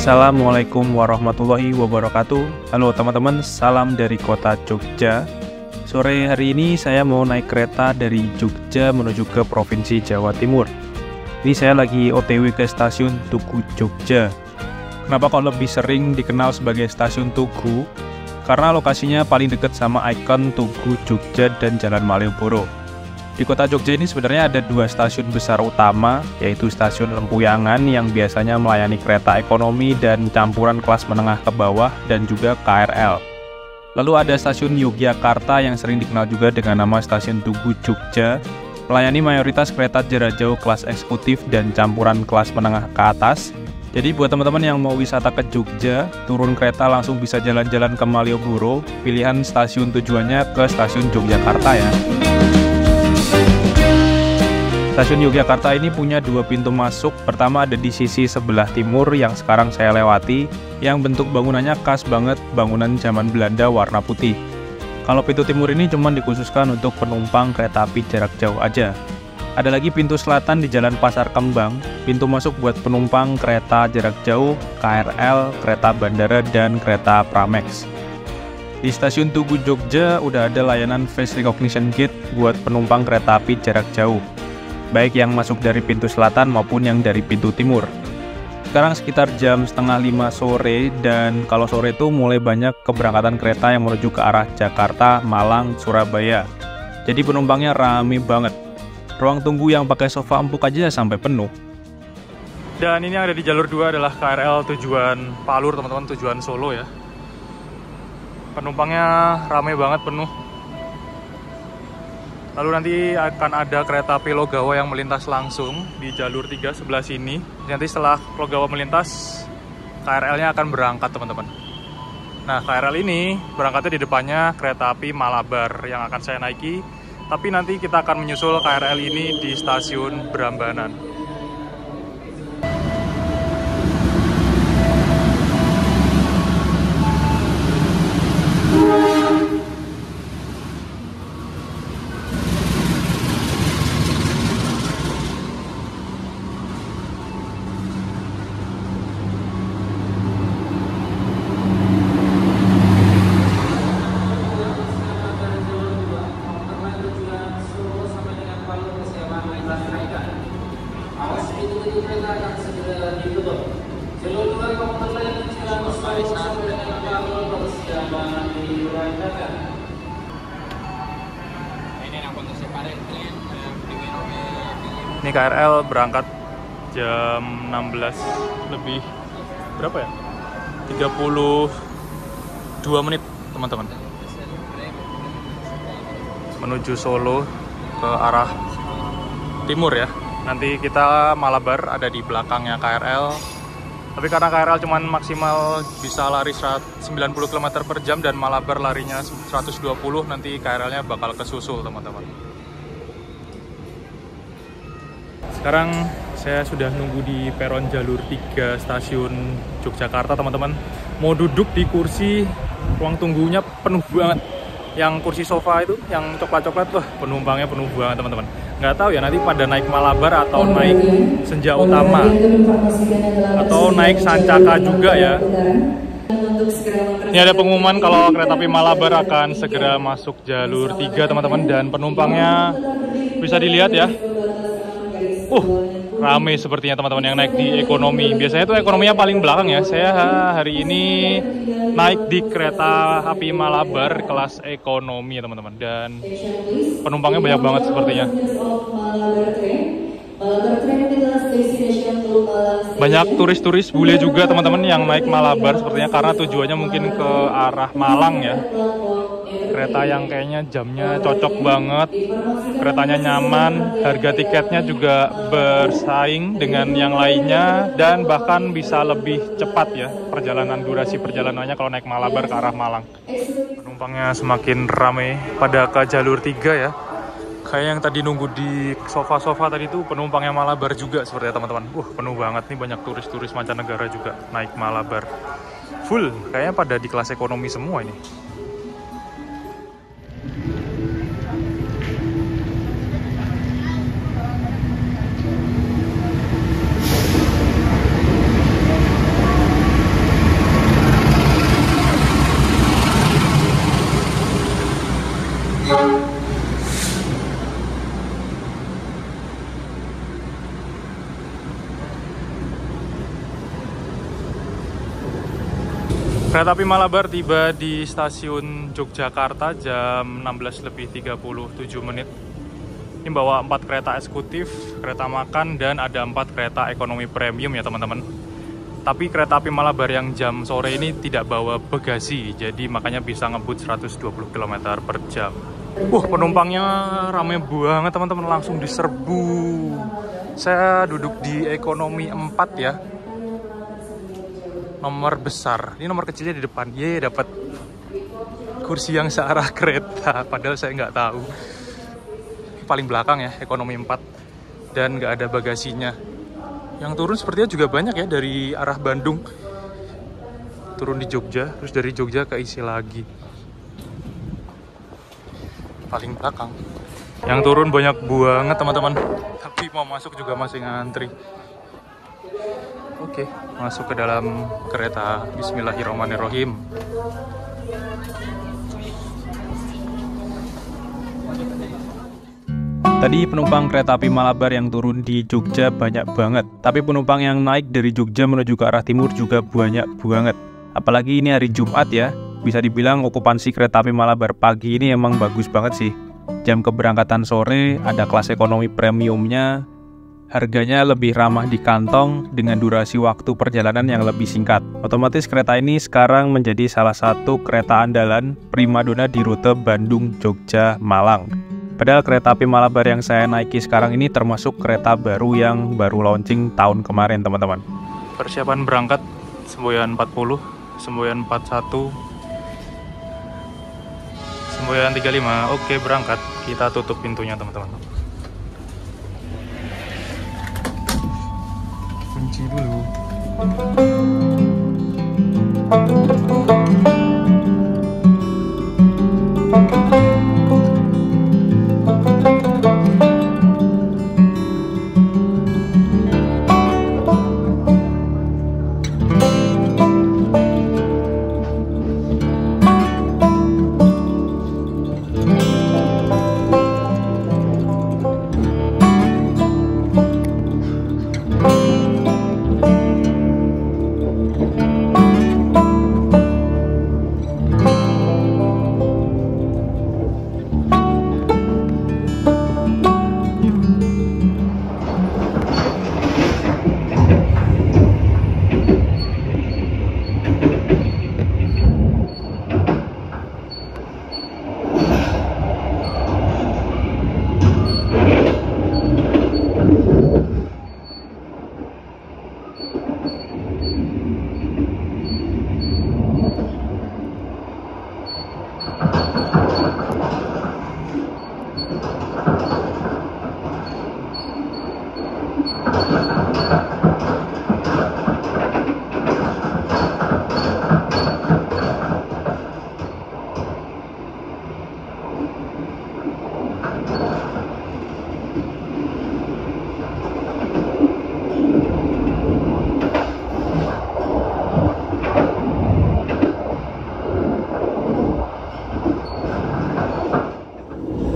Assalamualaikum warahmatullahi wabarakatuh. Halo teman-teman, salam dari kota Jogja. Sore hari ini saya mau naik kereta dari Jogja menuju ke Provinsi Jawa Timur. Ini saya lagi OTW ke stasiun Tugu Jogja. Kenapa kok lebih sering dikenal sebagai stasiun Tugu? Karena lokasinya paling dekat sama ikon Tugu Jogja dan Jalan Malioboro. Di kota Jogja ini sebenarnya ada dua stasiun besar utama, yaitu stasiun Lempuyangan yang biasanya melayani kereta ekonomi dan campuran kelas menengah ke bawah, dan juga KRL. Lalu ada stasiun Yogyakarta yang sering dikenal juga dengan nama stasiun Tugu Jogja, melayani mayoritas kereta jarak jauh kelas eksekutif dan campuran kelas menengah ke atas. Jadi buat teman-teman yang mau wisata ke Jogja, turun kereta langsung bisa jalan-jalan ke Malioboro, pilihan stasiun tujuannya ke stasiun Yogyakarta ya. Stasiun Yogyakarta ini punya dua pintu masuk. Pertama ada di sisi sebelah timur yang sekarang saya lewati, yang bentuk bangunannya khas banget, bangunan zaman Belanda warna putih. Kalau pintu timur ini cuma dikhususkan untuk penumpang kereta api jarak jauh aja. Ada lagi pintu selatan di Jalan Pasar Kembang, pintu masuk buat penumpang kereta jarak jauh, KRL, kereta bandara, dan kereta Pramex. Di stasiun Tugu Jogja udah ada layanan face recognition gate buat penumpang kereta api jarak jauh, baik yang masuk dari pintu selatan maupun yang dari pintu timur. Sekarang sekitar jam setengah 5 sore, dan kalau sore itu mulai banyak keberangkatan kereta yang menuju ke arah Jakarta, Malang, Surabaya. Jadi penumpangnya rame banget. Ruang tunggu yang pakai sofa empuk aja sampai penuh. Dan ini yang ada di jalur 2 adalah KRL tujuan Palur, teman-teman, tujuan Solo ya. Penumpangnya rame banget, penuh. Lalu nanti akan ada kereta api Logawa yang melintas langsung di jalur 3 sebelah sini. Nanti setelah Logawa melintas, KRL-nya akan berangkat, teman-teman. Nah, KRL ini berangkatnya di depannya kereta api Malabar yang akan saya naiki. Tapi nanti kita akan menyusul KRL ini di stasiun Brambanan. Ini KRL berangkat jam 16 lebih berapa ya? 32 menit, teman-teman. Menuju Solo ke arah timur ya. Nanti kita Malabar ada di belakangnya KRL. Tapi karena KRL cuman maksimal bisa lari 90 km per jam dan Malabar larinya 120, nanti KRL-nya bakal kesusul, teman-teman. Sekarang saya sudah nunggu di peron jalur 3 stasiun Yogyakarta, teman-teman. Mau duduk di kursi, ruang tunggunya penuh banget. Yang kursi sofa itu, yang coklat-coklat, wah penumpangnya penuh banget, teman-teman. Nggak tahu ya nanti pada naik Malabar atau naik Senja Utama atau naik Sancaka juga ya. Ini ada pengumuman kalau kereta api Malabar akan segera masuk jalur 3, teman-teman, dan penumpangnya bisa dilihat ya. Rame sepertinya, teman-teman, yang naik di ekonomi. Biasanya itu ekonominya paling belakang ya. Saya hari ini naik di kereta api Malabar kelas ekonomi, teman-teman, dan penumpangnya banyak banget sepertinya. Banyak turis-turis bule juga, teman-teman, yang naik Malabar sepertinya karena tujuannya mungkin ke arah Malang ya. Kereta yang kayaknya jamnya cocok banget, keretanya nyaman, harga tiketnya juga bersaing dengan yang lainnya, dan bahkan bisa lebih cepat ya durasi perjalanannya kalau naik Malabar ke arah Malang. Penumpangnya semakin ramai pada ke jalur 3 ya. Kayak yang tadi nunggu di sofa-sofa tadi tuh penumpangnya Malabar juga sepertinya, teman-teman. Penuh banget nih, banyak turis-turis mancanegara juga naik Malabar. Full, kayaknya pada di kelas ekonomi semua ini. Kereta api Malabar tiba di stasiun Yogyakarta jam 16:37. Ini bawa 4 kereta eksekutif, kereta makan, dan ada 4 kereta ekonomi premium ya teman-teman. Tapi kereta api Malabar yang jam sore ini tidak bawa bagasi, jadi makanya bisa ngebut 120 km per jam. Penumpangnya rame banget teman-teman, langsung diserbu. Saya duduk di ekonomi 4 ya. Nomor besar, ini nomor kecilnya di depan. Dapat kursi yang searah kereta, padahal saya nggak tahu. Paling belakang ya, ekonomi 4, dan nggak ada bagasinya. Yang turun sepertinya juga banyak ya dari arah Bandung. Turun di Jogja, terus dari Jogja keisi lagi. Paling belakang. Yang turun banyak banget teman-teman, tapi mau masuk juga masih ngantri. Oke, masuk ke dalam kereta. Bismillahirrahmanirrahim. Tadi penumpang kereta api Malabar yang turun di Jogja banyak banget. Tapi penumpang yang naik dari Jogja menuju ke arah timur juga banyak banget. Apalagi ini hari Jumat ya. Bisa dibilang okupansi kereta api Malabar pagi ini emang bagus banget sih. Jam keberangkatan sore, ada kelas ekonomi premiumnya. Harganya lebih ramah di kantong dengan durasi waktu perjalanan yang lebih singkat. Otomatis kereta ini sekarang menjadi salah satu kereta andalan primadona di rute Bandung, Jogja, Malang. Padahal kereta api Malabar yang saya naiki sekarang ini termasuk kereta baru yang baru launching tahun kemarin teman-teman. Persiapan berangkat semboyan 40, semboyan 41, semboyan 35. Oke, berangkat. Kita tutup pintunya teman-teman. Kunci dulu.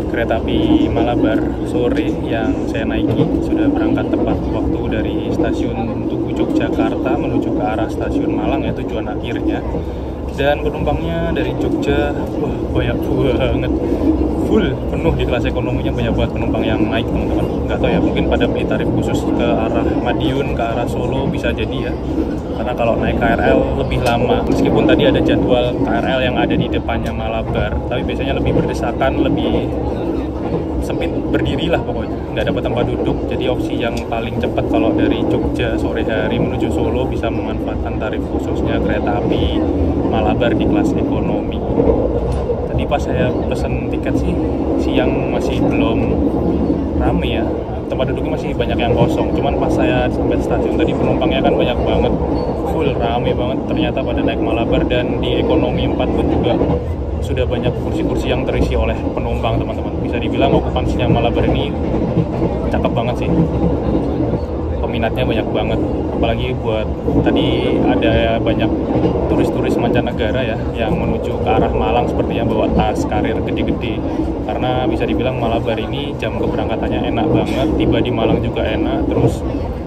Kereta api Malabar sore yang saya naiki sudah berangkat tepat waktu dari stasiun Tugu Yogyakarta menuju ke arah stasiun Malang ya, tujuan akhirnya. Dan penumpangnya dari Jogja banyak banget, full penuh di kelas ekonominya, banyak banget penumpang yang naik teman-teman. Nggak tahu ya, mungkin pada beli tarif khusus ke arah Madiun, ke arah Solo bisa jadi ya, karena kalau naik KRL lebih lama. Meskipun tadi ada jadwal KRL yang ada di depannya Malabar, tapi biasanya lebih berdesakan, lebih sempit, berdiri lah pokoknya, nggak dapat tempat duduk. Jadi opsi yang paling cepat kalau dari Jogja sore hari menuju Solo bisa memanfaatkan tarif khususnya kereta api Malabar di kelas ekonomi. Tadi pas saya pesen tiket sih siang masih belum rame ya, tempat duduknya masih banyak yang kosong. Cuman pas saya sampai stasiun tadi penumpangnya kan banyak banget, full rame banget ternyata pada naik Malabar. Dan di ekonomi 4 pun juga sudah banyak kursi-kursi yang terisi oleh penumpang teman-teman. Bisa dibilang okupansinya Malabar ini cakep banget sih, peminatnya banyak banget. Apalagi buat tadi ada banyak turis-turis mancanegara ya yang menuju ke arah Malang, sepertinya bawa tas karir gede-gede. Karena bisa dibilang Malabar ini jam keberangkatannya enak banget, tiba di Malang juga enak, terus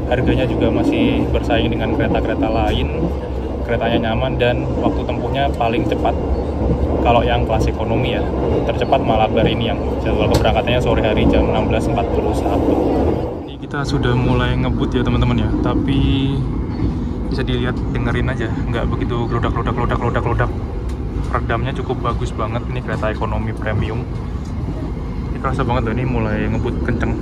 harganya juga masih bersaing dengan kereta-kereta lain. keretanya nyaman dan waktu tempuhnya paling cepat. Kalau yang kelas ekonomi ya, tercepat Malabar ini yang jadwal keberangkatannya sore hari jam 16.41. Ini kita sudah mulai ngebut ya teman-teman ya, tapi bisa dilihat, dengerin aja, nggak begitu gelodak. Redamnya cukup bagus banget, ini kereta ekonomi premium. Ini kerasa banget loh, ini mulai ngebut kenceng.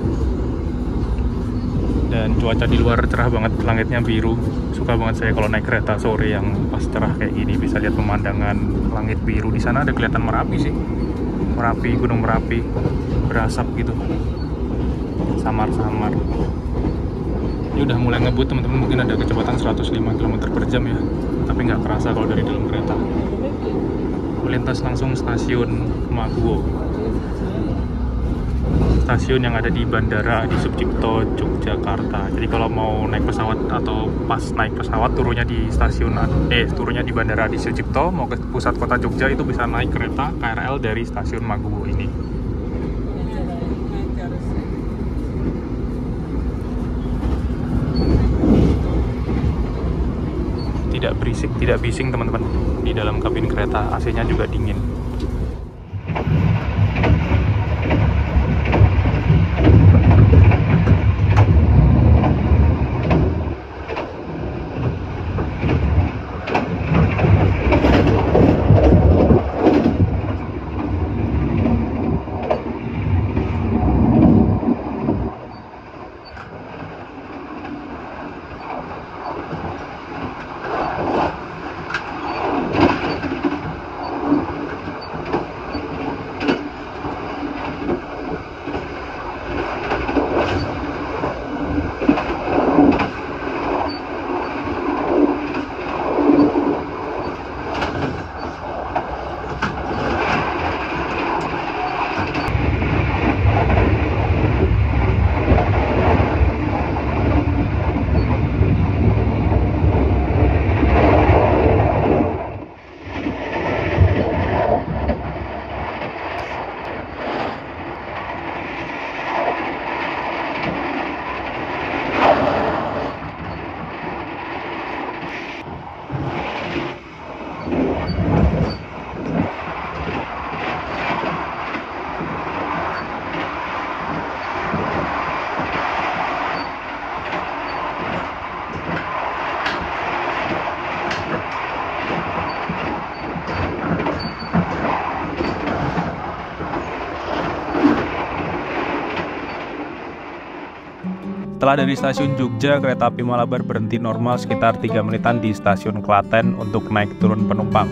Dan cuaca di luar cerah banget, langitnya biru. Suka banget saya kalau naik kereta sore yang pas cerah kayak gini, bisa lihat pemandangan langit biru. Di sana ada kelihatan Merapi sih, Merapi, Gunung Merapi berasap gitu, samar-samar. Ini udah mulai ngebut teman-teman, mungkin ada kecepatan 105 km per jam ya, tapi nggak kerasa kalau dari dalam kereta. Melintas langsung stasiun Maguwo, stasiun yang ada di Bandara Adi Sucipto, Yogyakarta. Jadi kalau mau naik pesawat atau pas naik pesawat turunnya di turunnya di Bandara Adi Sucipto, mau ke pusat kota Jogja itu bisa naik kereta KRL dari stasiun Maguwo ini. Tidak berisik, tidak bising teman-teman. Di dalam kabin kereta AC-nya juga dingin. Setelah dari stasiun Jogja, kereta api Malabar berhenti normal sekitar 3 menitan di stasiun Klaten untuk naik turun penumpang.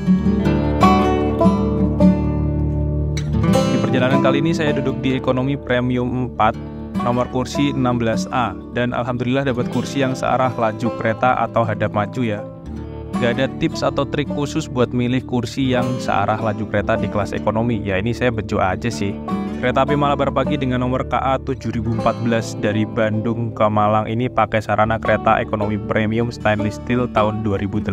Di perjalanan kali ini saya duduk di ekonomi premium 4, nomor kursi 16A, dan alhamdulillah dapat kursi yang searah laju kereta atau hadap maju ya. Gak ada tips atau trik khusus buat milih kursi yang searah laju kereta di kelas ekonomi, ya ini saya bejo aja sih. Kereta api Malabar pagi dengan nomor KA 7014 dari Bandung ke Malang ini pakai sarana kereta ekonomi premium stainless steel tahun 2018.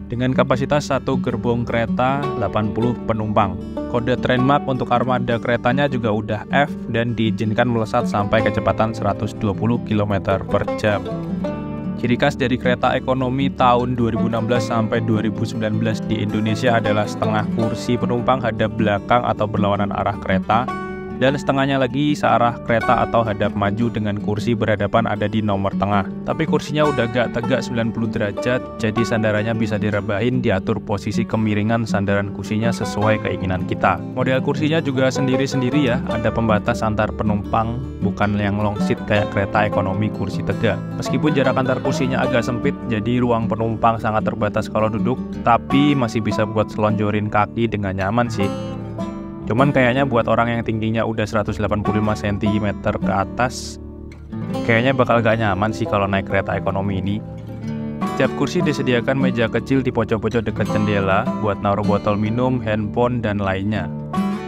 Dengan kapasitas satu gerbong kereta 80 penumpang. Kode trademark untuk armada keretanya juga udah F dan diizinkan melesat sampai kecepatan 120 km per jam. Ciri khas dari kereta ekonomi tahun 2016 sampai 2019 di Indonesia adalah setengah kursi penumpang hadap belakang atau berlawanan arah kereta, dan setengahnya lagi searah kereta atau hadap maju dengan kursi berhadapan ada di nomor tengah. Tapi kursinya udah gak tegak 90 derajat, jadi sandarannya bisa direbahin, diatur posisi kemiringan sandaran kursinya sesuai keinginan kita. Model kursinya juga sendiri-sendiri ya, ada pembatas antar penumpang, bukan yang long seat kayak kereta ekonomi kursi tegak. Meskipun jarak antar kursinya agak sempit, jadi ruang penumpang sangat terbatas kalau duduk, tapi masih bisa buat selonjorin kaki dengan nyaman sih. Cuman kayaknya buat orang yang tingginya udah 185 cm ke atas, kayaknya bakal gak nyaman sih kalau naik kereta ekonomi ini. Setiap kursi disediakan meja kecil di pojok-pojok dekat jendela buat naruh botol minum, handphone, dan lainnya.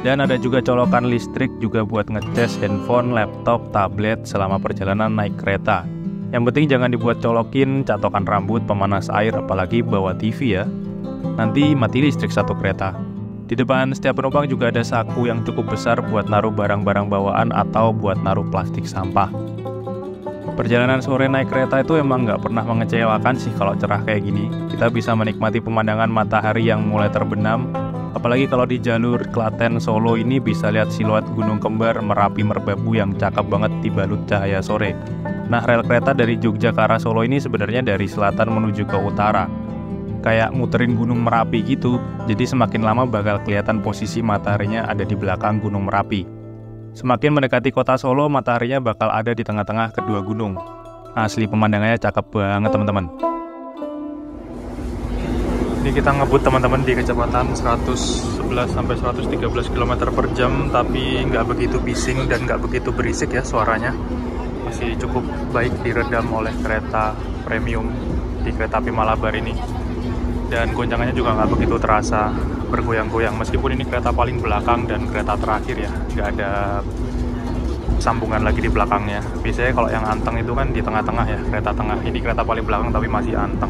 Dan ada juga colokan listrik juga buat ngecas handphone, laptop, tablet selama perjalanan naik kereta. Yang penting jangan dibuat colokin, catokan rambut, pemanas air, apalagi bawa TV ya. Nanti mati listrik satu kereta. Di depan setiap penumpang juga ada saku yang cukup besar buat naruh barang-barang bawaan atau buat naruh plastik sampah. Perjalanan sore naik kereta itu emang nggak pernah mengecewakan sih kalau cerah kayak gini. Kita bisa menikmati pemandangan matahari yang mulai terbenam. Apalagi kalau di jalur Klaten Solo ini bisa lihat siluet gunung kembar Merapi Merbabu yang cakep banget dibalut cahaya sore. Nah, rel kereta dari Jogja ke arah Solo ini sebenarnya dari selatan menuju ke utara. Kayak muterin gunung Merapi gitu, jadi semakin lama bakal kelihatan posisi mataharinya ada di belakang gunung Merapi. Semakin mendekati kota Solo, mataharinya bakal ada di tengah-tengah kedua gunung. Asli pemandangannya cakep banget teman-teman. Ini kita ngebut teman-teman di kecepatan 111-113 km per jam, tapi nggak begitu bising dan nggak begitu berisik ya suaranya. Masih cukup baik diredam oleh kereta premium di kereta api Malabar ini. Dan goncangannya juga nggak begitu terasa bergoyang-goyang, meskipun ini kereta paling belakang dan kereta terakhir ya, nggak ada sambungan lagi di belakangnya. Biasanya kalau yang anteng itu kan di tengah-tengah ya, kereta tengah. Ini kereta paling belakang tapi masih anteng.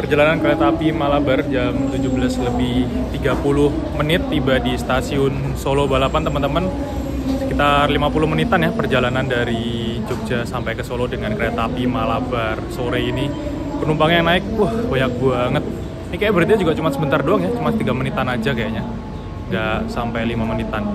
Perjalanan kereta api Malabar jam 17:30 tiba di stasiun Solo Balapan teman-teman. Sekitar 50 menitan ya perjalanan dari Jogja sampai ke Solo dengan kereta api Malabar sore ini. Penumpang yang naik, banyak banget. Ini kayak berarti juga cuma sebentar doang ya, cuma 3 menitan aja kayaknya. Nggak sampai 5 menitan.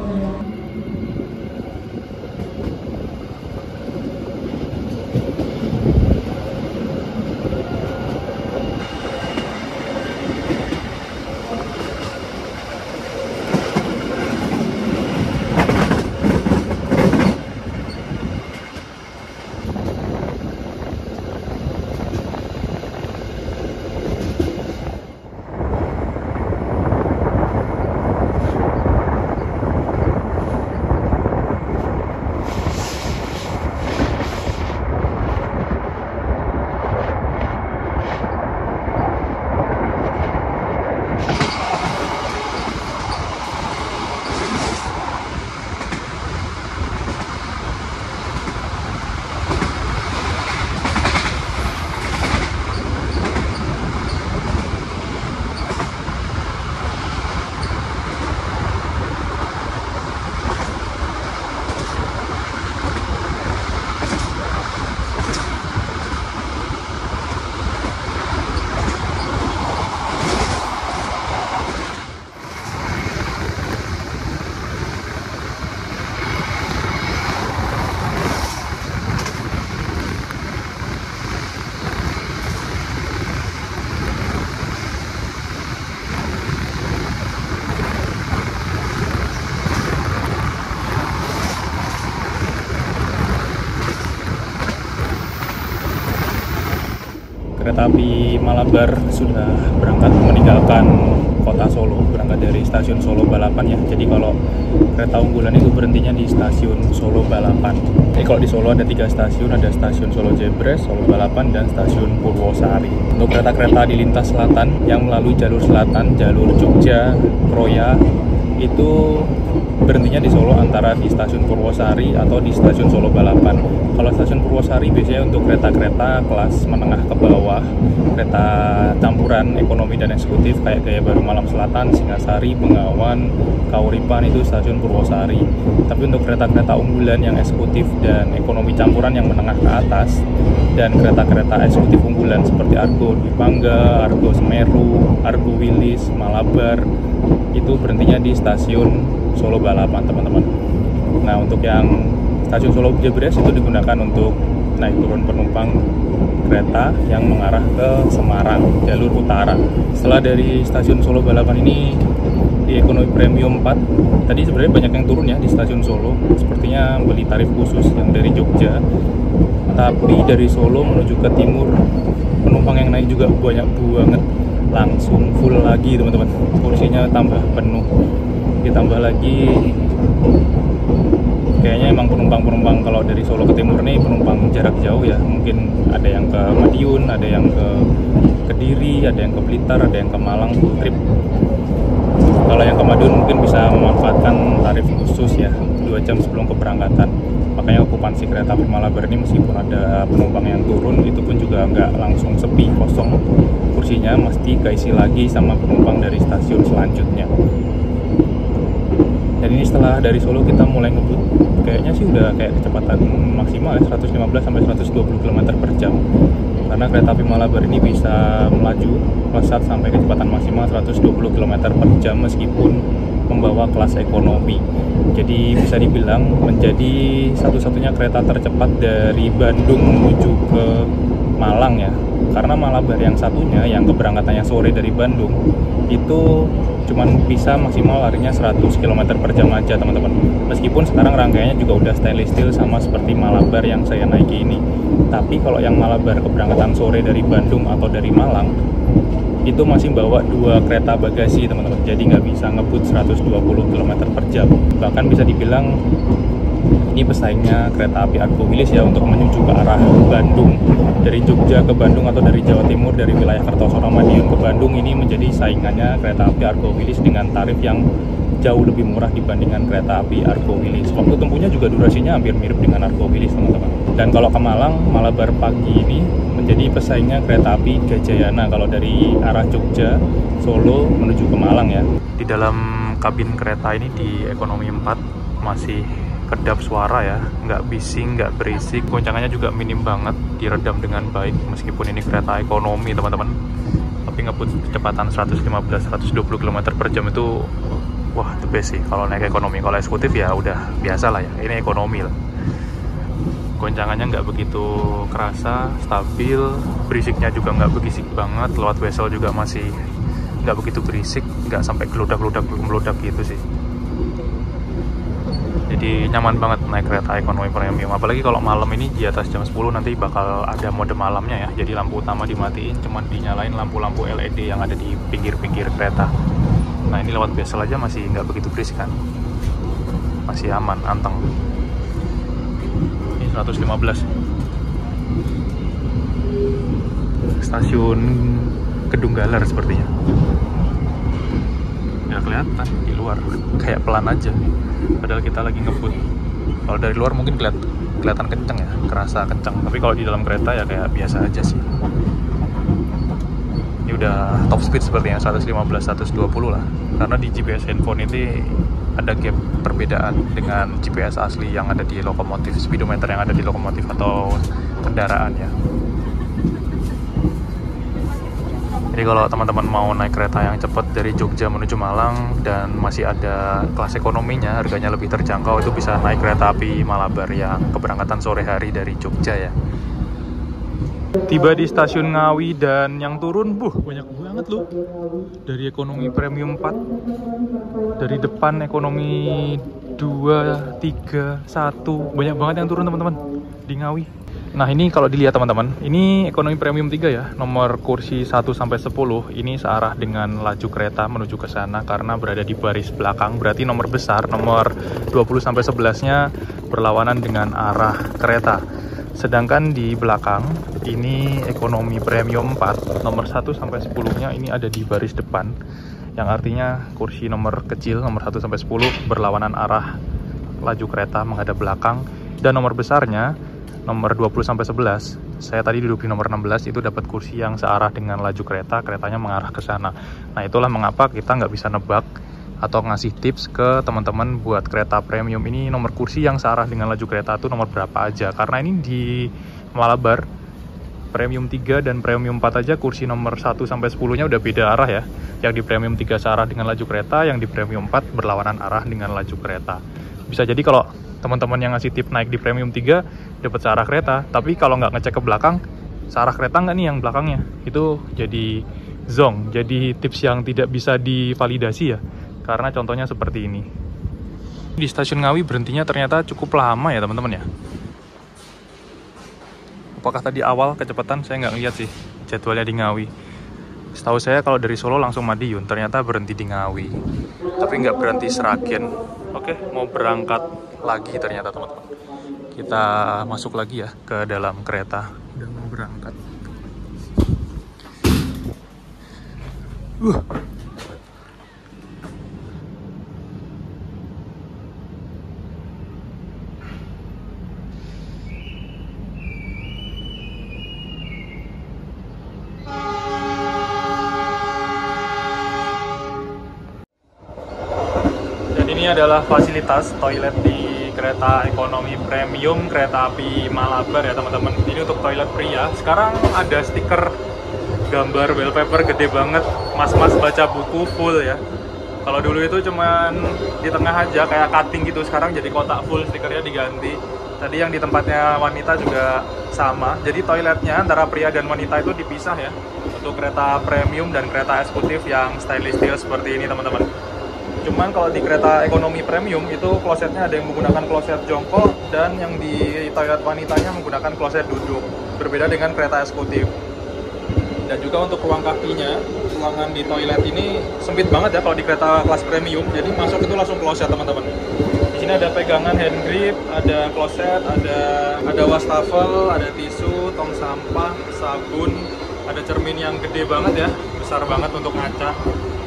Kereta api Malabar sudah berangkat meninggalkan kota Solo, berangkat dari stasiun Solo Balapan ya. Jadi kalau kereta unggulan itu berhentinya di stasiun Solo Balapan. Jadi kalau di Solo ada 3 stasiun, ada stasiun Solo Jebres, Solo Balapan, dan stasiun Purwosari. Untuk kereta-kereta di lintas selatan yang melalui jalur selatan, jalur Jogja, Kroya, itu berhentinya di Solo antara di stasiun Purwosari atau di stasiun Solo Balapan. Kalau stasiun Purwosari biasanya untuk kereta-kereta kelas menengah ke bawah, kereta campuran ekonomi dan eksekutif kayak Gaya Baru Malam Selatan, Singasari, Bengawan, Kauripan itu stasiun Purwosari. Tapi untuk kereta-kereta unggulan yang eksekutif dan ekonomi campuran yang menengah ke atas, dan kereta-kereta eksekutif unggulan seperti Argo Dwi Pangga, Argo Semeru, Argo Wilis, Malabar, itu berhentinya di stasiun Solo Balapan teman-teman. Nah, untuk yang stasiun Solo Jebres itu digunakan untuk naik turun penumpang kereta yang mengarah ke Semarang, jalur utara. Setelah dari stasiun Solo Balapan ini di ekonomi premium 4, tadi sebenarnya banyak yang turun ya di stasiun Solo, sepertinya beli tarif khusus yang dari Jogja. Tapi dari Solo menuju ke timur, penumpang yang naik juga banyak banget, langsung full lagi teman-teman, kursinya tambah penuh. ditambah lagi kayaknya emang penumpang kalau dari Solo ke timur nih penumpang jarak jauh ya, mungkin ada yang ke Madiun, ada yang ke Kediri, ada yang ke Blitar, ada yang ke Malang full trip. Kalau yang ke Madiun mungkin bisa memanfaatkan tarif khusus ya, 2 jam sebelum keberangkatan. Makanya okupansi kereta api Malabar ini meskipun ada penumpang yang turun, itu pun juga nggak langsung sepi, kosong. Kursinya mesti keisi lagi sama penumpang dari stasiun selanjutnya. Dan ini setelah dari Solo kita mulai ngebut, kayaknya sih udah kayak kecepatan maksimal ya, 115 sampai 120 km per jam. Karena kereta api Malabar ini bisa melaju pesat sampai kecepatan maksimal 120 km per jam meskipun membawa kelas ekonomi. Jadi bisa dibilang menjadi satu-satunya kereta tercepat dari Bandung menuju ke Malang ya. Karena Malabar yang satunya yang keberangkatannya sore dari Bandung itu cuman bisa maksimal larinya 100 km per jam aja teman-teman. Meskipun sekarang rangkaiannya juga udah stainless steel sama seperti Malabar yang saya naiki ini. Tapi kalau yang Malabar keberangkatan sore dari Bandung atau dari Malang itu masih bawa 2 kereta bagasi teman-teman. Jadi nggak bisa ngebut 120 km per jam. Bahkan bisa dibilang ini pesaingnya kereta api Argo Wilis ya untuk menuju ke arah Bandung. Dari Jogja ke Bandung atau dari Jawa Timur, dari wilayah Kertosoro Madiun ke Bandung, ini menjadi saingannya kereta api Argo Wilis dengan tarif yang jauh lebih murah dibandingkan kereta api Argo Wilis. Waktu tempuhnya juga durasinya hampir mirip dengan Argo Wilis teman-teman. Dan kalau ke Malang, Malabar pagi ini menjadi pesaingnya kereta api Gajayana kalau dari arah Jogja, Solo menuju ke Malang ya. Di dalam kabin kereta ini di ekonomi 4 masih kedap suara ya, nggak bising, nggak berisik, goncangannya juga minim banget, diredam dengan baik meskipun ini kereta ekonomi teman-teman. Tapi ngebut kecepatan 115-120 km per jam itu wah the best sih kalau naik ekonomi. Kalau eksekutif ya udah biasa lah ya, ini ekonomi lah. Goncangannya nggak begitu kerasa, stabil, berisiknya juga nggak berisik banget, lewat wesel juga masih nggak begitu berisik, nggak sampai meludak gitu sih. Jadi nyaman banget naik kereta ekonomi premium. Apalagi kalau malam ini di atas jam 10 nanti bakal ada mode malamnya ya. Jadi lampu utama dimatiin, cuman dinyalain lampu-lampu LED yang ada di pinggir-pinggir kereta. Nah ini lewat bezel aja masih nggak begitu berisik kan. Masih aman, anteng. Ini 115. Stasiun Kedunggalar sepertinya. Nggak kelihatan di luar, kayak pelan aja. Padahal kita lagi ngebut. Kalau dari luar mungkin kelihatan kenceng ya, kerasa kenceng. Tapi kalau di dalam kereta ya kayak biasa aja sih. Ini udah top speed sepertinya 115-120 lah. Karena di GPS handphone ini ada gap perbedaan dengan GPS asli yang ada di lokomotif, speedometer yang ada di lokomotif atau kendaraan ya. Jadi kalau teman-teman mau naik kereta yang cepat dari Jogja menuju Malang dan masih ada kelas ekonominya, harganya lebih terjangkau, itu bisa naik kereta api Malabar yang keberangkatan sore hari dari Jogja ya. Tiba di stasiun Ngawi dan yang turun, banyak banget loh. Dari ekonomi premium 4, dari depan ekonomi 2, 3, 1, banyak banget yang turun teman-teman di Ngawi. Nah ini kalau dilihat teman-teman, ini ekonomi premium 3 ya, nomor kursi 1-10 ini searah dengan laju kereta menuju ke sana karena berada di baris belakang, berarti nomor besar, nomor 20-11-nya berlawanan dengan arah kereta. Sedangkan di belakang, ini ekonomi premium 4, nomor 1-10-nya ini ada di baris depan, yang artinya kursi nomor kecil, nomor 1-10 berlawanan arah laju kereta menghadap belakang, dan nomor besarnya, nomor 20-11, saya tadi duduk di nomor 16, itu dapat kursi yang searah dengan laju kereta, keretanya mengarah ke sana. Nah itulah mengapa kita nggak bisa nebak atau ngasih tips ke teman-teman buat kereta premium ini nomor kursi yang searah dengan laju kereta itu nomor berapa aja. Karena ini di Malabar, premium 3 dan premium 4 aja kursi nomor 1-10-nya udah beda arah ya. Yang di premium 3 searah dengan laju kereta, yang di premium 4 berlawanan arah dengan laju kereta. Bisa jadi kalau teman-teman yang ngasih tip naik di premium 3 dapat searah kereta, tapi kalau nggak ngecek ke belakang, searah kereta nggak nih yang belakangnya, itu jadi zonk, jadi tips yang tidak bisa divalidasi ya, karena contohnya seperti ini. Di stasiun Ngawi berhentinya ternyata cukup lama ya teman-teman ya. Apakah tadi awal kecepatan, saya nggak ngeliat sih jadwalnya di Ngawi. Setahu saya kalau dari Solo langsung Madiun, ternyata berhenti di Ngawi. Tapi nggak berhenti Seragen. Oke, mau berangkat lagi ternyata teman-teman. Kita masuk lagi ya ke dalam kereta. Udah mau berangkat. Ini adalah fasilitas toilet di kereta ekonomi premium kereta api Malabar ya teman-teman. Ini untuk toilet pria. Sekarang ada stiker gambar wallpaper gede banget, mas-mas baca buku full ya. Kalau dulu itu cuman di tengah aja kayak cutting gitu, sekarang jadi kotak full, stikernya diganti. Tadi yang di tempatnya wanita juga sama. Jadi toiletnya antara pria dan wanita itu dipisah ya. Untuk kereta premium dan kereta eksekutif yang stainless steel seperti ini teman-teman. Cuman kalau di kereta ekonomi premium itu klosetnya ada yang menggunakan kloset jongkok dan yang di toilet wanitanya menggunakan kloset duduk. Berbeda dengan kereta eksekutif. Dan juga untuk ruang kakinya, ruangan di toilet ini sempit banget ya kalau di kereta kelas premium. Jadi masuk itu langsung kloset teman-teman. Di sini ada pegangan hand grip, ada kloset, ada wastafel, ada tisu, tong sampah, sabun, ada cermin yang gede banget ya, besar banget untuk ngaca.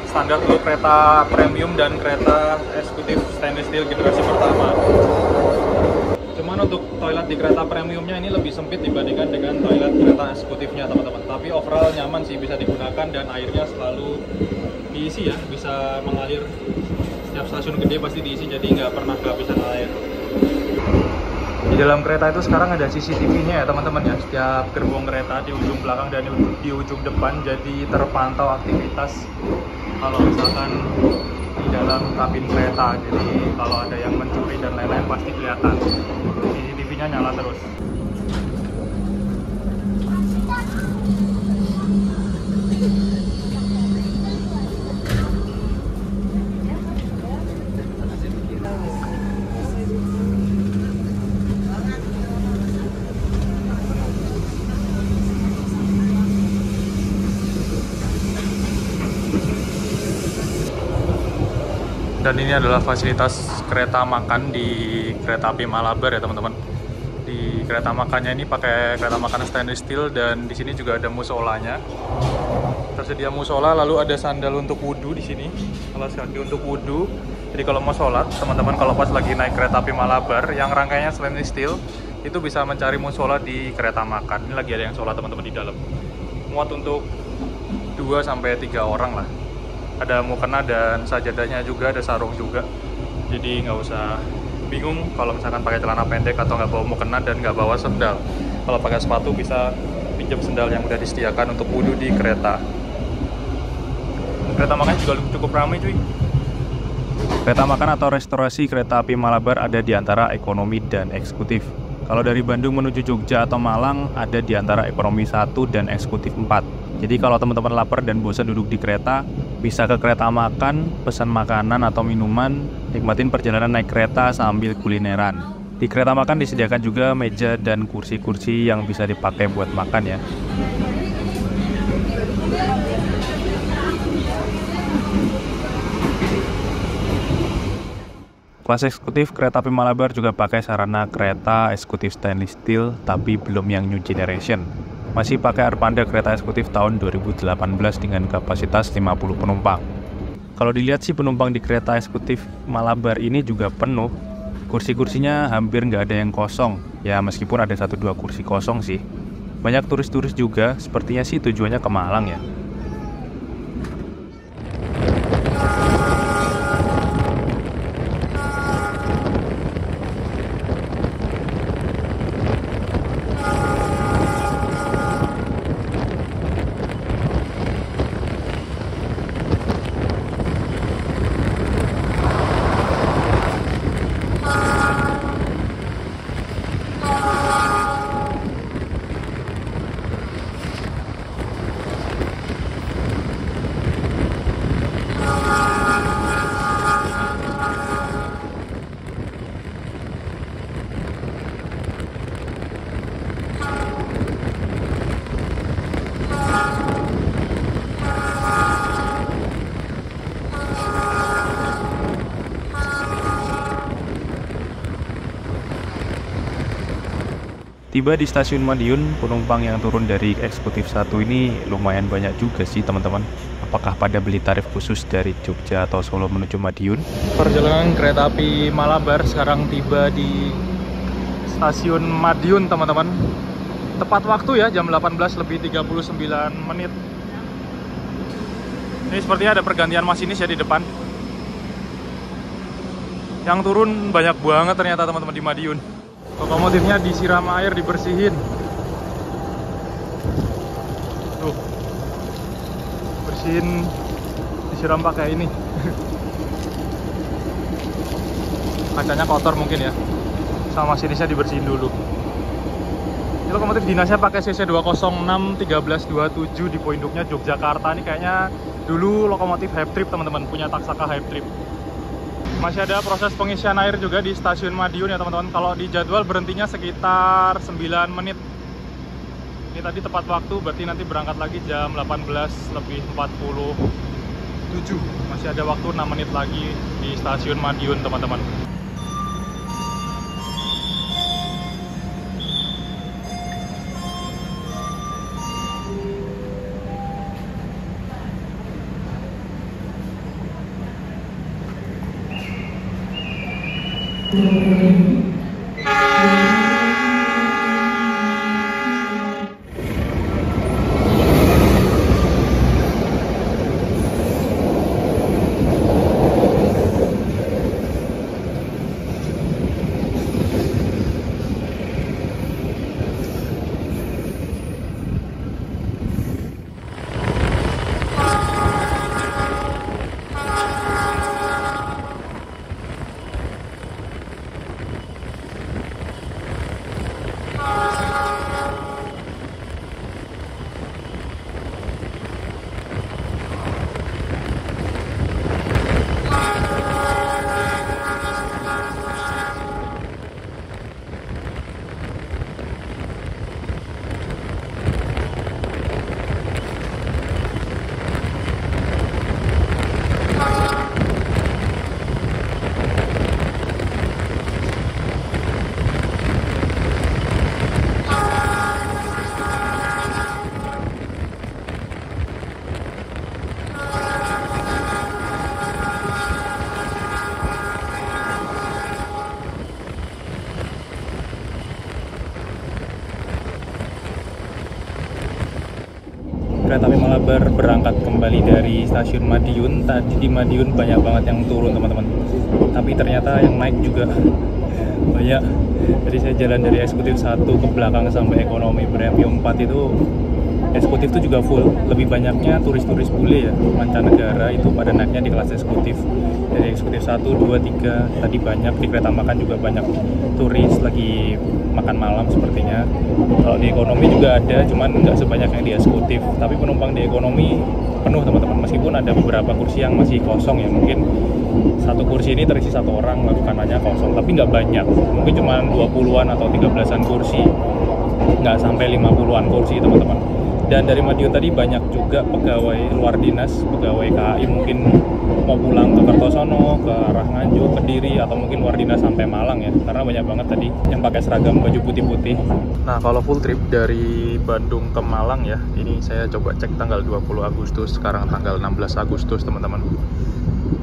Standar untuk kereta premium dan kereta eksekutif stainless steel generasi pertama. Cuman untuk toilet di kereta premiumnya ini lebih sempit dibandingkan dengan toilet kereta eksekutifnya teman-teman. Tapi overall nyaman sih, bisa digunakan dan airnya selalu diisi ya, bisa mengalir. Setiap stasiun gede pasti diisi, jadi nggak pernah kehabisan air. Di dalam kereta itu sekarang ada CCTV-nya ya teman-teman ya. Setiap gerbong kereta di ujung belakang dan di ujung depan, jadi terpantau aktivitas kalau misalkan di dalam kabin kereta. Jadi kalau ada yang mencuri dan lain-lain pasti kelihatan. CCTV-nya nyala terus. Dan ini adalah fasilitas kereta makan di kereta api Malabar ya teman-teman. Di kereta makannya ini pakai kereta makan stainless steel dan di sini juga ada musolanya. Tersedia musola, lalu ada sandal untuk wudhu di sini, alas kaki untuk wudhu. Jadi kalau mau sholat, teman-teman kalau pas lagi naik kereta api Malabar yang rangkaiannya stainless steel, itu bisa mencari musola di kereta makan. Ini lagi ada yang sholat teman-teman di dalam. Muat untuk 2-3 orang lah. Ada mukena dan sajadahnya juga, ada sarung juga. Jadi nggak usah bingung kalau misalkan pakai celana pendek atau nggak bawa mukena dan nggak bawa sendal. Kalau pakai sepatu bisa pinjam sendal yang udah disediakan untuk wudhu di kereta. Kereta makan juga cukup ramai cuy. Kereta makan atau restorasi kereta api Malabar ada di antara ekonomi dan eksekutif. Kalau dari Bandung menuju Jogja atau Malang ada di antara ekonomi 1 dan eksekutif 4. Jadi kalau teman-teman lapar dan bosan duduk di kereta, bisa ke kereta makan, pesan makanan atau minuman, nikmatin perjalanan naik kereta sambil kulineran. Di kereta makan disediakan juga meja dan kursi-kursi yang bisa dipakai buat makan ya. Kelas eksekutif kereta api Malabar juga pakai sarana kereta eksekutif stainless steel, tapi belum yang new generation. Masih pakai Armada kereta eksekutif tahun 2018 dengan kapasitas 50 penumpang. Kalau dilihat sih penumpang di kereta eksekutif Malabar ini juga penuh. Kursi-kursinya hampir nggak ada yang kosong. Ya meskipun ada 1-2 kursi kosong sih. Banyak turis-turis juga, sepertinya sih tujuannya ke Malang ya. Tiba di stasiun Madiun, penumpang yang turun dari eksekutif 1 ini lumayan banyak juga sih teman-teman. Apakah pada beli tarif khusus dari Jogja atau Solo menuju Madiun? Perjalanan kereta api Malabar sekarang tiba di stasiun Madiun teman-teman. Tepat waktu ya, jam 18:39. Ini sepertinya ada pergantian masinis ya di depan. Yang turun banyak banget ternyata teman-teman di Madiun. Lokomotifnya disiram air, dibersihin. Tuh. Bersihin, disiram pakai ini. Kacanya kotor mungkin ya. Sama masinisnya dibersihin dulu. Ini lokomotif dinasnya pakai CC 206 1327 di poin induknya Yogyakarta. Ini kayaknya dulu lokomotif Hype Trip teman-teman, punya Taksaka Hype Trip. Masih ada proses pengisian air juga di stasiun Madiun ya teman-teman. Kalau di jadwal berhentinya sekitar 9 menit. Ini tadi tepat waktu, berarti nanti berangkat lagi jam 18:47. Masih ada waktu 6 menit lagi di stasiun Madiun teman-teman. Kereta api Malabar berangkat kembali dari stasiun Madiun. Tadi di Madiun banyak banget yang turun teman-teman, tapi ternyata yang naik juga banyak. Jadi saya jalan dari eksekutif 1 ke belakang sampai ekonomi premium 4 itu, eksekutif itu juga full. Lebih banyaknya turis-turis bule ya, mancanegara itu pada naiknya di kelas eksekutif. Dari eksekutif 1, 2, 3 tadi banyak. Di kereta makan juga banyak turis lagi makan malam sepertinya. Kalau di ekonomi juga ada, cuman nggak sebanyak yang di eksekutif. Tapi penumpang di ekonomi penuh teman-teman, meskipun ada beberapa kursi yang masih kosong ya. Mungkin satu kursi ini terisi 1 orang, lalu kanannya kosong, tapi nggak banyak. Mungkin cuma 20-an atau 13-an kursi, nggak sampai 50-an kursi teman-teman. Dan dari Madiun tadi banyak juga pegawai luar dinas, pegawai KAI mungkin mau pulang ke Kertosono, ke arah Nganjuk, Kediri, atau mungkin luar dinas sampai Malang ya. Karena banyak banget tadi yang pakai seragam baju putih-putih. Nah, kalau full trip dari Bandung ke Malang ya, ini saya coba cek tanggal 20 Agustus, sekarang tanggal 16 Agustus teman-teman.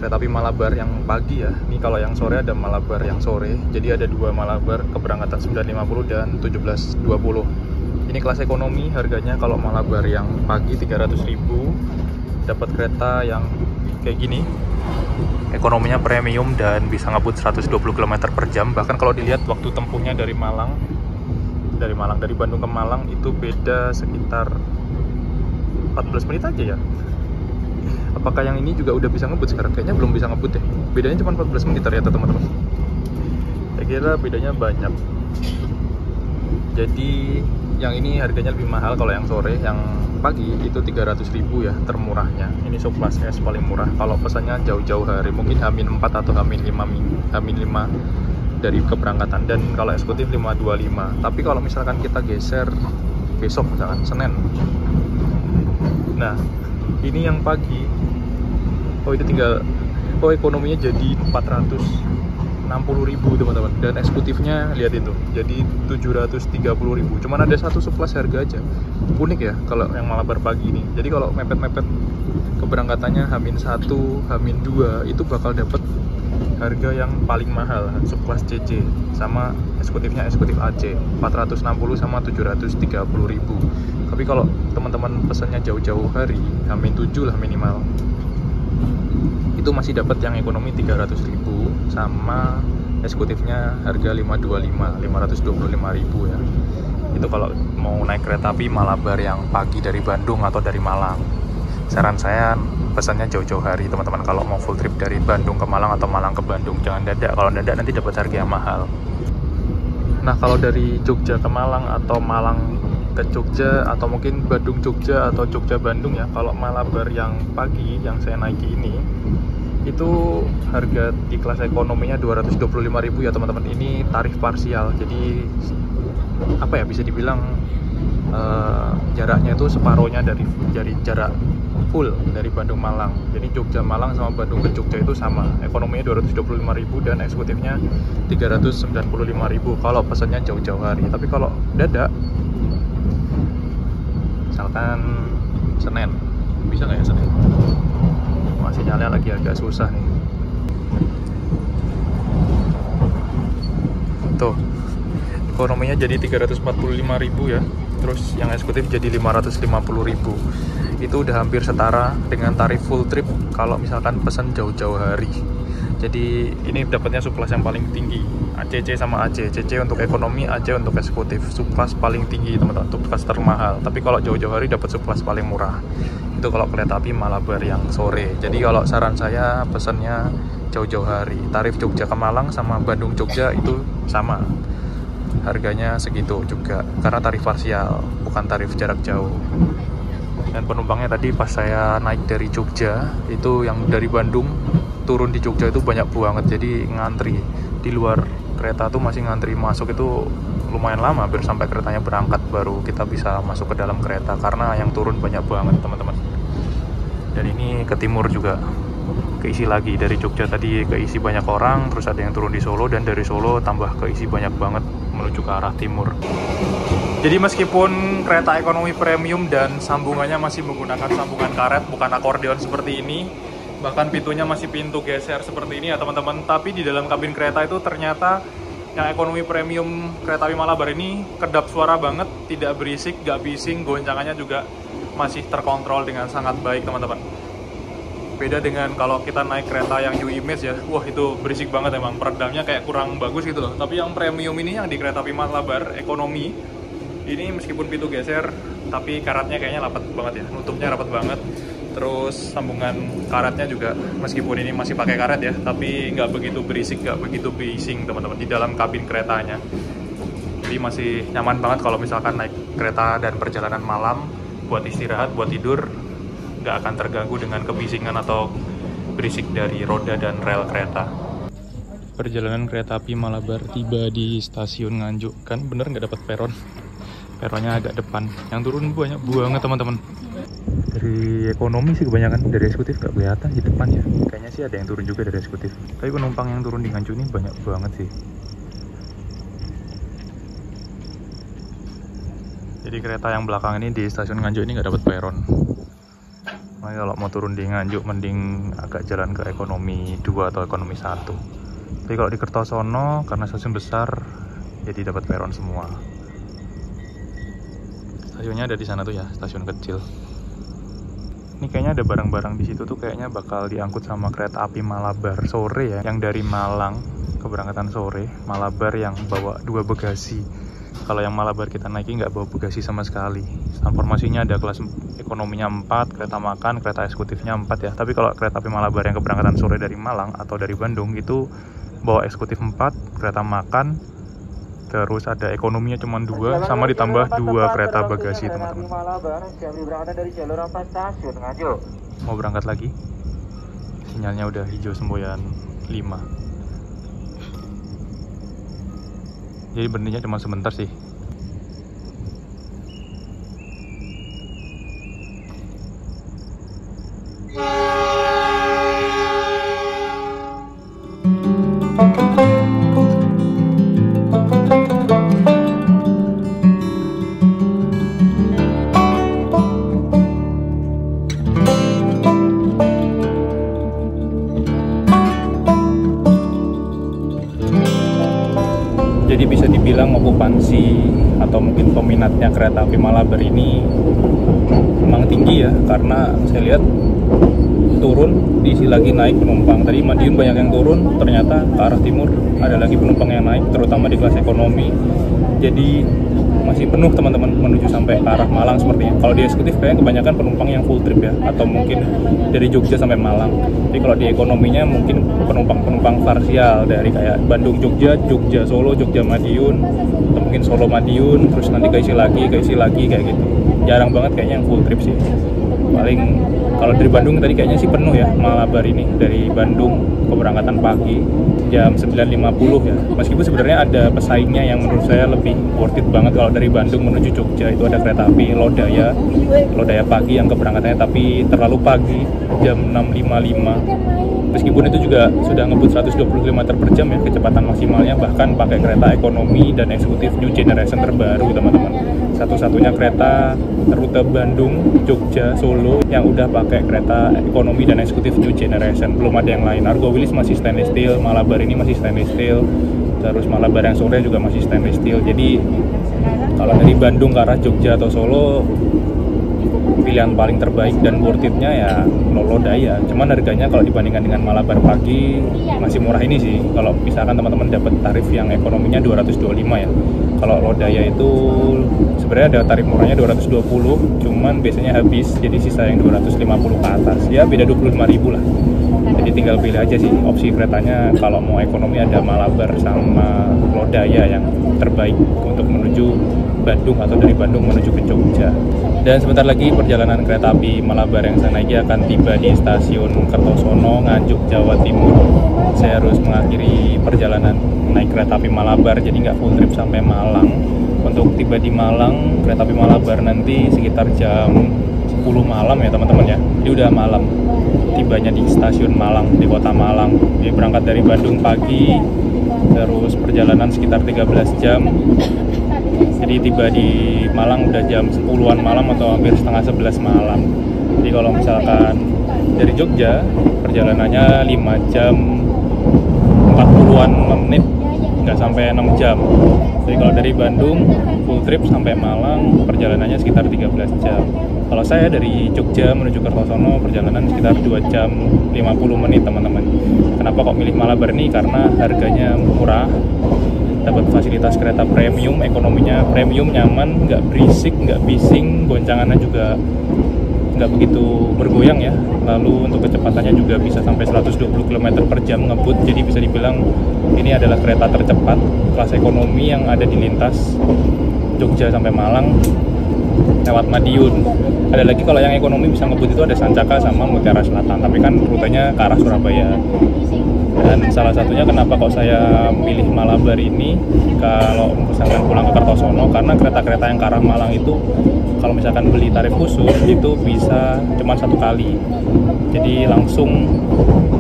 Kereta api Malabar yang pagi ya. Ini kalau yang sore ada Malabar yang sore. Jadi ada 2 Malabar keberangkatan 9.50 dan 17.20. Ini kelas ekonomi, harganya kalau Malabar yang pagi 300.000, dapat kereta yang kayak gini. Ekonominya premium dan bisa ngebut 120 km per jam. Bahkan kalau dilihat waktu tempuhnya dari Bandung ke Malang itu beda sekitar 14 menit aja ya. Apakah yang ini juga udah bisa ngebut sekarang? Kayaknya belum bisa ngebut ya. Bedanya cuma 14 menit ternyata teman-teman. Saya kira bedanya banyak. Jadi yang ini harganya lebih mahal kalau yang sore. Yang pagi itu 300.000 ya termurahnya. Ini Surplus S paling murah. Kalau pesannya jauh-jauh hari, mungkin H-4 atau H-5 dari keberangkatan. Dan kalau eksekutif 525. Tapi kalau misalkan kita geser besok misalkan Senin. Nah, ini yang pagi. Oh, itu tinggal ekonominya jadi 400. 60.000 teman-teman, dan eksekutifnya lihat itu jadi 730.000. Cuman ada satu surplus harga aja. Unik ya kalau yang Malabar pagi ini. Jadi kalau mepet-mepet keberangkatannya H-1, H-2 itu bakal dapat harga yang paling mahal, surplus CC sama eksekutifnya eksekutif AC 460 sama 730.000. Tapi kalau teman-teman pesannya jauh-jauh hari, H-7 lah minimal, itu masih dapat yang ekonomi 300.000 sama eksekutifnya harga 525.000 ya. Itu kalau mau naik kereta api Malabar yang pagi dari Bandung atau dari Malang. Saran saya pesannya jauh-jauh hari teman-teman, kalau mau full trip dari Bandung ke Malang atau Malang ke Bandung. Jangan dadak, kalau dadak nanti dapat harga yang mahal. Nah, kalau dari Jogja ke Malang atau Malang ke Jogja atau mungkin Bandung Jogja atau Jogja Bandung ya, kalau Malabar yang pagi yang saya naiki ini itu harga di kelas ekonominya 225.000 ya teman-teman. Ini tarif parsial, jadi apa ya, bisa dibilang jaraknya itu separohnya dari jarak full dari Bandung Malang. Jadi Jogja Malang sama Bandung ke Jogja itu sama, ekonominya 225.000 dan eksekutifnya 395.000 kalau pesannya jauh-jauh hari. Tapi kalau dadak, misalkan Senin, bisa nggak ya Senin? Sinyalnya lagi agak susah nih. Tuh, ekonominya jadi 345.000 ya. Terus yang eksekutif jadi 550.000. Itu udah hampir setara dengan tarif full trip kalau misalkan pesan jauh-jauh hari. Jadi ini dapatnya surplus yang paling tinggi, ACC sama AC. CC untuk ekonomi, AC untuk eksekutif. Surplus paling tinggi teman-teman, surplus termahal. Tapi kalau jauh-jauh hari dapat surplus paling murah. Itu kalau kereta api Malabar yang sore. Jadi kalau saran saya pesannya jauh-jauh hari. Tarif Jogja ke Malang sama Bandung Jogja itu sama, harganya segitu juga karena tarif parsial, bukan tarif jarak jauh. Dan penumpangnya tadi pas saya naik dari Jogja itu, yang dari Bandung turun di Jogja itu banyak banget. Jadi ngantri di luar kereta tuh masih ngantri masuk itu lumayan lama, hampir sampai keretanya berangkat baru kita bisa masuk ke dalam kereta karena yang turun banyak banget teman-teman. Dan ini ke timur juga keisi lagi, dari Jogja tadi keisi banyak orang, terus ada yang turun di Solo, dan dari Solo tambah keisi banyak banget menuju ke arah timur. Jadi meskipun kereta ekonomi premium dan sambungannya masih menggunakan sambungan karet bukan akordeon seperti ini, bahkan pintunya masih pintu geser seperti ini ya teman-teman, tapi di dalam kabin kereta itu ternyata yang ekonomi premium kereta api Malabar ini kedap suara banget, tidak berisik, gak bising, goncangannya juga masih terkontrol dengan sangat baik teman-teman. Beda dengan kalau kita naik kereta yang New Image ya, wah itu berisik banget emang, peredamnya kayak kurang bagus gitu loh. Tapi yang premium ini, yang di kereta api Malabar ekonomi ini, meskipun pintu geser tapi karetnya kayaknya rapat banget ya, nutupnya rapat banget. Terus sambungan karetnya juga meskipun ini masih pakai karet ya, tapi nggak begitu berisik, nggak begitu bising teman-teman di dalam kabin keretanya. Jadi masih nyaman banget kalau misalkan naik kereta dan perjalanan malam buat istirahat, buat tidur, nggak akan terganggu dengan kebisingan atau berisik dari roda dan rel kereta. Perjalanan kereta api Malabar tiba di stasiun Nganjuk. Kan bener nggak dapat peron, peronnya agak depan. Yang turun banyak banget teman-teman. Dari ekonomi sih kebanyakan, dari eksekutif nggak kelihatan di depan ya. Kayaknya sih ada yang turun juga dari eksekutif. Tapi penumpang yang turun di Nganjuk ini banyak banget sih. Jadi kereta yang belakang ini di stasiun Nganjuk ini nggak dapat peron. Makanya kalau mau turun di Nganjuk mending agak jalan ke ekonomi 2 atau ekonomi 1. Tapi kalau di Kertosono karena stasiun besar jadi dapat peron semua. Stasiunnya ada di sana tuh ya, stasiun kecil. Ini kayaknya ada barang-barang di situ tuh, kayaknya bakal diangkut sama kereta api Malabar sore ya, yang dari Malang keberangkatan sore, Malabar yang bawa 2 bagasi. Kalau yang Malabar kita naiki nggak bawa bagasi sama sekali. Informasinya ada kelas ekonominya 4, kereta makan, kereta eksekutifnya 4 ya. Tapi kalau kereta api Malabar yang keberangkatan sore dari Malang atau dari Bandung itu bawa eksekutif 4, kereta makan, terus ada ekonominya cuma 2, sama ditambah 2 kereta bagasi teman-teman. Mau berangkat lagi? Sinyalnya udah hijau semboyan 5. Jadi berhentinya cuma sebentar sih. Jadi bisa dibilang okupansi atau mungkin peminatnya kereta api Malabar ini memang tinggi ya, karena saya lihat turun diisi lagi naik penumpang. Tadi Madiun banyak yang turun, ternyata ke arah timur ada lagi penumpang yang naik, terutama di kelas ekonomi. Jadi masih penuh teman-teman menuju sampai ke arah Malang sepertinya. Kalau di eksekutif kayaknya kebanyakan penumpang yang full trip ya, atau mungkin dari Jogja sampai Malang. Tapi kalau di ekonominya mungkin penumpang-penumpang parsial dari kayak Bandung Jogja, Jogja Solo, Jogja Madiun, atau mungkin Solo Madiun, terus nanti keisi lagi kayak gitu. Jarang banget kayaknya yang full trip sih. Paling kalau dari Bandung tadi kayaknya sih penuh ya Malabar ini, dari Bandung keberangkatan pagi jam 9.50 ya. Meskipun sebenarnya ada pesaingnya yang menurut saya lebih worth it banget. Kalau dari Bandung menuju Jogja itu ada kereta api Lodaya pagi yang keberangkatannya tapi terlalu pagi, jam 6.55. Meskipun itu juga sudah ngebut 120 km per jam ya kecepatan maksimalnya, bahkan pakai kereta ekonomi dan eksekutif new generation terbaru teman-teman. Satu-satunya kereta rute Bandung, Jogja, Solo yang udah pakai kereta ekonomi dan eksekutif new generation. Belum ada yang lain. Argo Wilis masih stainless steel, Malabar ini masih stainless steel, terus Malabar yang sore juga masih stainless steel. Jadi kalau dari Bandung ke arah Jogja atau Solo, pilihan paling terbaik dan worth it-nya ya Lodaya. Cuman harganya kalau dibandingkan dengan Malabar pagi masih murah ini sih. Kalau misalkan teman-teman dapat tarif yang ekonominya 225 ya. Kalau Lodaya itu sebenarnya ada tarif murahnya 220, cuman biasanya habis, jadi sisa yang 250 ke atas. Ya beda 25.000 lah. Jadi tinggal pilih aja sih opsi keretanya. Kalau mau ekonomi ada Malabar sama Lodaya yang terbaik untuk menuju Bandung atau dari Bandung menuju ke Jogja. Dan sebentar lagi perjalanan kereta api Malabar yang saya naiki akan tiba di stasiun Kertosono, Nganjuk, Jawa Timur. Saya harus mengakhiri perjalanan naik kereta api Malabar, jadi nggak full trip sampai Malang. Untuk tiba di Malang, kereta api Malabar nanti sekitar jam 10 malam ya teman-teman ya. Ini udah malam. Tibanya di stasiun Malang, di kota Malang. Jadi berangkat dari Bandung pagi, terus perjalanan sekitar 13 jam. Jadi tiba di Malang udah jam 10-an malam atau hampir setengah 11 malam. Jadi kalau misalkan dari Jogja perjalanannya 5 jam 40-an menit, nggak sampai 6 jam. Jadi kalau dari Bandung full trip sampai Malang perjalanannya sekitar 13 jam. Kalau saya dari Jogja menuju Kertosono perjalanan sekitar 2 jam 50 menit teman-teman. Kenapa kok milih Malabar ini? Karena harganya murah, dapat fasilitas kereta premium, ekonominya premium, nyaman, nggak berisik, nggak bising, goncangannya juga nggak begitu bergoyang ya. Lalu untuk kecepatannya juga bisa sampai 120 km per jam ngebut. Jadi bisa dibilang ini adalah kereta tercepat kelas ekonomi yang ada di lintas Jogja sampai Malang lewat Madiun. Ada lagi kalau yang ekonomi bisa ngebut itu ada Sancaka sama Mutiara Selatan, tapi kan rutenya ke arah Surabaya. Dan salah satunya kenapa kok saya pilih Malabar ini kalau misalkan pulang ke Kertosono, karena kereta-kereta yang ke arah Malang itu kalau misalkan beli tarif khusus itu bisa cuma 1 kali. Jadi langsung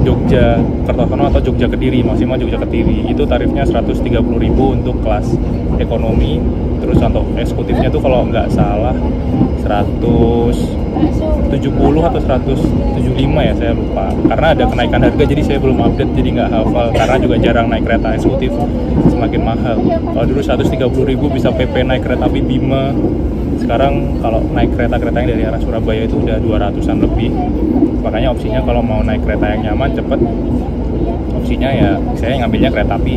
Jogja Kertosono atau Jogja Kediri, maksimal Jogja Kediri. Itu tarifnya 130.000 untuk kelas ekonomi. Terus untuk eksekutifnya tuh kalau nggak salah 170 atau 175 ya, saya lupa. Karena ada kenaikan harga jadi saya belum update, jadi nggak hafal. Karena juga jarang naik kereta eksekutif, semakin mahal. Kalau dulu 130.000 bisa PP naik kereta api Bima. Sekarang kalau naik kereta-kereta yang dari arah Surabaya itu udah 200-an lebih. Makanya opsinya kalau mau naik kereta yang nyaman, cepet, opsinya ya saya ngambilnya kereta api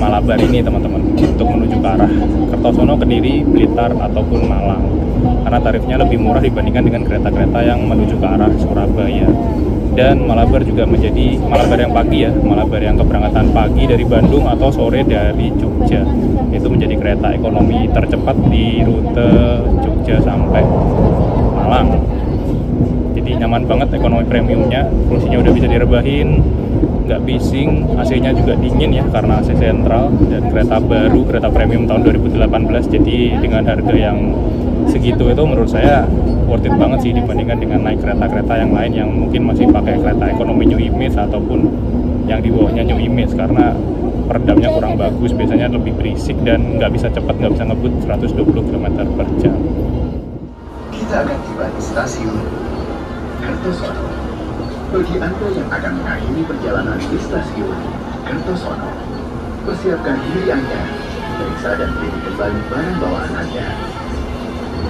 Malabar ini teman-teman, untuk menuju ke arah Kertosono, Kediri, Blitar ataupun Malang, karena tarifnya lebih murah dibandingkan dengan kereta-kereta yang menuju ke arah Surabaya. Dan Malabar juga menjadi Malabar yang pagi ya, Malabar yang keberangkatan pagi dari Bandung atau sore dari Jogja, itu menjadi kereta ekonomi tercepat di rute Jogja sampai Malang. Jadi nyaman banget, ekonomi premiumnya, kursinya udah bisa direbahin, nggak bising, AC-nya juga dingin ya karena AC sentral, dan kereta baru, kereta premium tahun 2018. Jadi dengan harga yang segitu itu menurut saya worth it banget sih dibandingkan dengan naik kereta-kereta yang lain yang mungkin masih pakai kereta ekonomi New Image ataupun yang di bawahnya New Image karena peredamnya kurang bagus, biasanya lebih berisik dan nggak bisa cepat, nggak bisa ngebut 120 km/jam. Kita akan tiba di stasiun Kertosono. Bagi Anda yang akan mengakhiri perjalanan di stasiun Kertosono, persiapkan diri Anda, periksa dan pilih kembali barang bawaan Anda.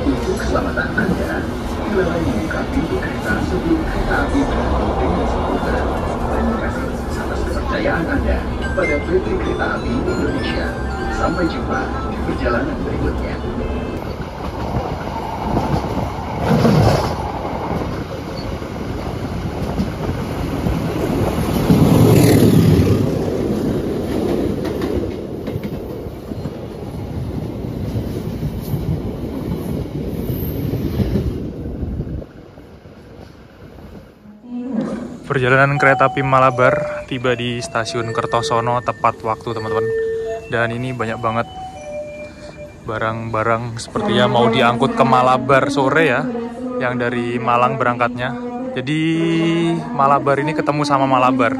Untuk keselamatan Anda, dilarang membuka pintu kereta sebelum kereta api berhenti dengan skuter. Terima kasih atas kepercayaan Anda pada PT Kereta Api Indonesia. Sampai jumpa di perjalanan berikutnya. Perjalanan kereta api Malabar tiba di stasiun Kertosono tepat waktu, teman-teman. Dan ini banyak banget barang-barang sepertinya mau diangkut ke Malabar sore ya, yang dari Malang berangkatnya. Jadi Malabar ini ketemu sama Malabar.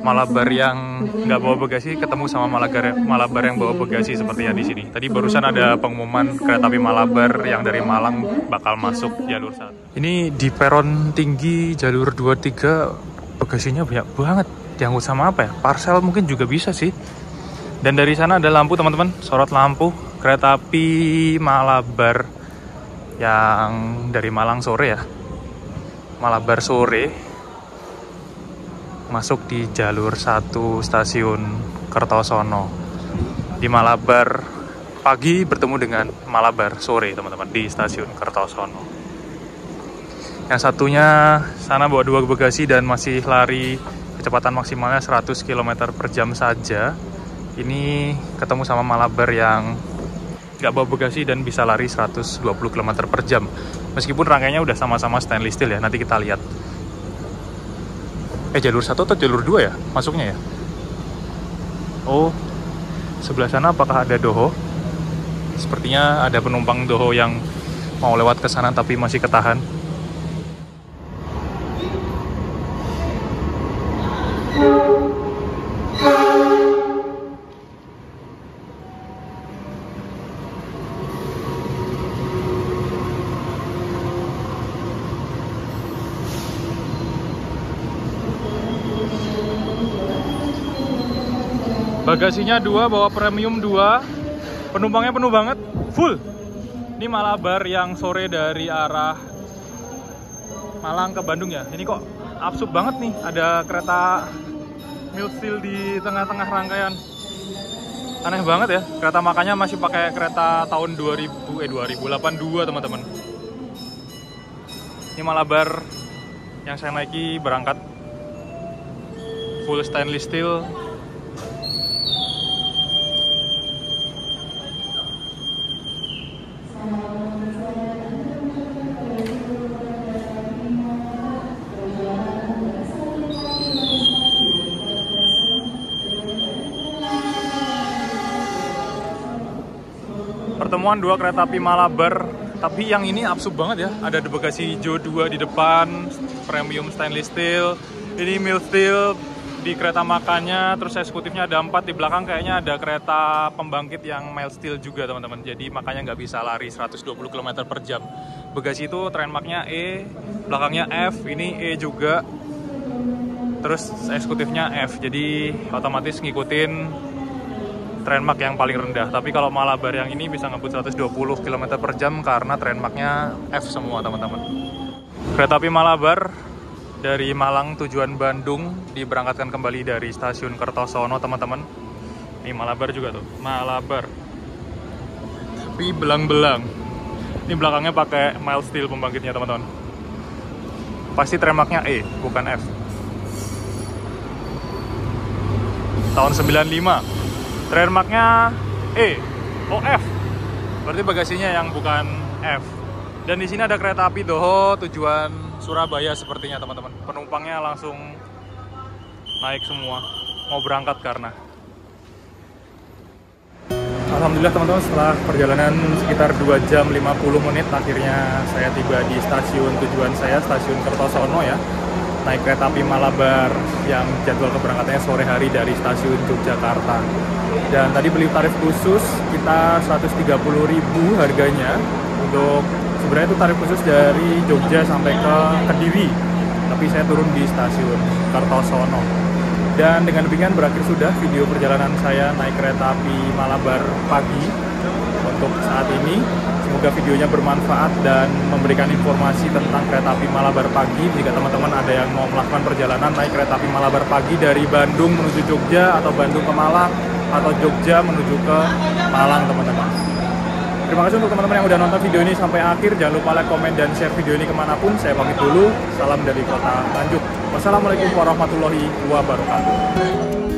Malabar yang nggak bawa bagasi ketemu sama Malabar yang bawa bagasi sepertinya di sini. Tadi barusan ada pengumuman kereta api Malabar yang dari Malang bakal masuk jalur 1. Ini di peron tinggi jalur 23 bagasinya banyak banget. Diangkut sama apa ya? Parcel mungkin juga bisa sih. Dan dari sana ada lampu, teman-teman, sorot lampu kereta api Malabar yang dari Malang sore ya. Malabar sore masuk di jalur 1 stasiun Kertosono. Di Malabar pagi bertemu dengan Malabar sore, teman-teman, di stasiun Kertosono. Yang satunya sana bawa 2 bagasi dan masih lari kecepatan maksimalnya 100 km/jam saja. Ini ketemu sama Malabar yang nggak bawa bagasi dan bisa lari 120 km/jam. Meskipun rangkaiannya udah sama-sama stainless steel ya, nanti kita lihat. Jalur 1 atau jalur 2 ya masuknya ya? Oh, sebelah sana apakah ada Doho? Sepertinya ada penumpang Doho yang mau lewat ke sana tapi masih ketahan. Bagasinya 2, bawa premium 2. Penumpangnya penuh banget, full. Ini Malabar yang sore dari arah Malang ke Bandung ya. Ini kok absurd banget nih, ada kereta Mild Steel di tengah-tengah rangkaian. Aneh banget ya, kereta makanya masih pakai kereta tahun 2082 teman-teman. Ini Malabar yang saya naiki berangkat full stainless steel. Pertemuan 2 kereta api Malabar, tapi yang ini absurd banget ya. Ada bagasi hijau 2 di depan, premium stainless steel. Ini mild steel di kereta makannya, terus eksekutifnya ada 4 di belakang. Kayaknya ada kereta pembangkit yang mild steel juga, teman-teman. Jadi makanya nggak bisa lari 120 km/jam. Bagasi itu Trendmark-nya E, belakangnya F, ini E juga. Terus eksekutifnya F, jadi otomatis ngikutin Trendmark yang paling rendah. Tapi kalau Malabar yang ini bisa ngebut 120 km/jam karena Trendmark-nya F semua, teman-teman. Kereta api Malabar dari Malang tujuan Bandung diberangkatkan kembali dari stasiun Kertosono, teman-teman. Ini Malabar juga tuh, Malabar. Tapi belang-belang. Ini belakangnya pakai mild steel pembangkitnya, teman-teman. Pasti Trendmark-nya E, bukan F. Tahun 95. Trendmark-nya E, oh F. Berarti bagasinya yang bukan F. Dan di sini ada kereta api Doho tujuan Surabaya sepertinya, teman-teman. Penumpangnya langsung naik semua, mau berangkat karena. Alhamdulillah, teman-teman, setelah perjalanan sekitar 2 jam 50 menit, akhirnya saya tiba di stasiun tujuan saya, stasiun Kertosono ya. naik kereta api Malabar yang jadwal keberangkatannya sore hari dari stasiun Yogyakarta. Dan tadi beli tarif khusus kita 130.000 harganya. Untuk sebenarnya itu tarif khusus dari Jogja sampai ke Kediri, tapi saya turun di stasiun Kertosono. Dan dengan demikian berakhir sudah video perjalanan saya naik kereta api Malabar pagi untuk saat ini. Semoga videonya bermanfaat dan memberikan informasi tentang kereta api Malabar pagi. Jika teman-teman ada yang mau melakukan perjalanan naik kereta api Malabar pagi dari Bandung menuju Jogja, atau Bandung ke Malang, atau Jogja menuju ke Malang, teman-teman. Terima kasih untuk teman-teman yang udah nonton video ini sampai akhir. Jangan lupa like, komen, dan share video ini kemanapun. Saya pamit dulu. Salam dari Kota Nganjuk. Wassalamualaikum warahmatullahi wabarakatuh.